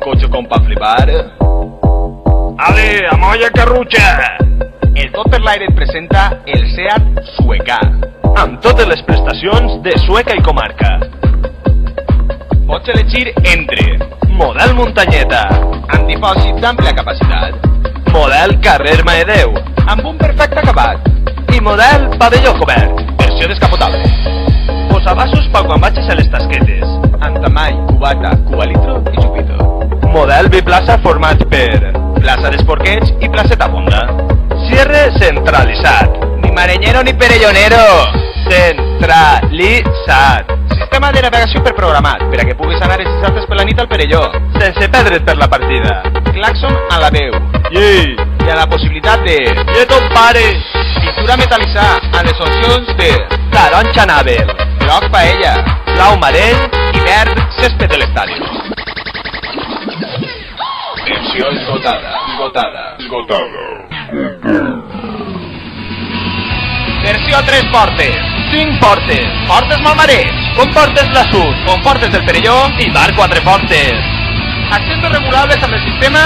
coche con pa' flipar. Ale, amolla carrucha! El Tot per l'Aire et presenta el Seat Sueca. Amb totes les prestacions de Sueca i comarca. Pots elegir entre Model muntanyeta, amb dipòsit d'àmplia capacitat, model carrer Maedeu amb un perfecte acabat, i model pavelló cobert. versió descapotable, Posabassos per quan vagis a les tasquetes. amb tamany, cubata, cubalitro i xupito. Model biplaça format per Plaça d'esporqueig i placeta fonda. cierre centralitzat. Ni mareñero ni perellonero. Centralitzat. Sistema de navegació per programat, per a que puguis anar els dissabtes per la nit al Perelló. Sense perdre't per la partida. Claxon a la veu. I I a la possibilitat de ton pare. pintura metal·litzar amb les opcions de Taronja Navel. groc paella Blau marell. i verd césped de l'estadi. Versió esgotada. Versió 3 portes. 5 portes. Portes Malmarès. Comportes la Sud. Comportes del Perelló. I bar 4 portes. Accesos regulables amb el sistema.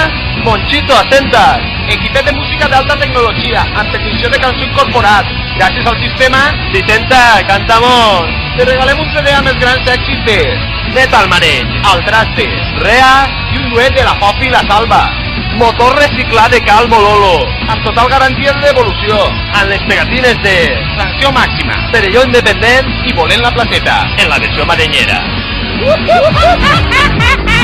Monchito, assenta't. Equipet de música d'alta tecnologia amb transmissió de cançó incorporat. Gràcies al sistema Vicenta, cantamos. te regalem un CD amb els grans èxits de Metal Marell. Al Traste Rea. i un duet de la Popi i la Salva. Motor reciclat de Cal Mololo. Amb total garantia de devolució. Amb les pegatines de Sanció màxima. Perelló Independent I volent la placeta. en la versió marenyera.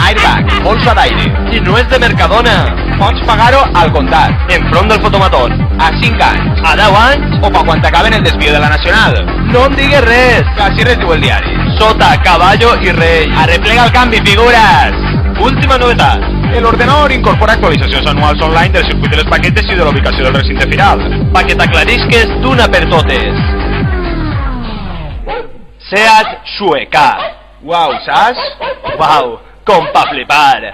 Airbag, bolsa d'aire. I no és de Mercadona. Pots pagar-ho al comptat. Enfront del fotomaton. A 5 anys. A 10 anys. O pa quan t'acaben el desvío de la Nacional. No em digues res. Que així res diu el diari. Sota, caballo i rei. Arreplega el canvi, figures! Última novetat. El ordenador incorpora actualitzacions anuals online del circuit de les paquetes i de la ubicació del recinte firal. Pa que t'aclarisques d'una per totes. Seat Sueca. Uau, saps? Uau, com pa flipar.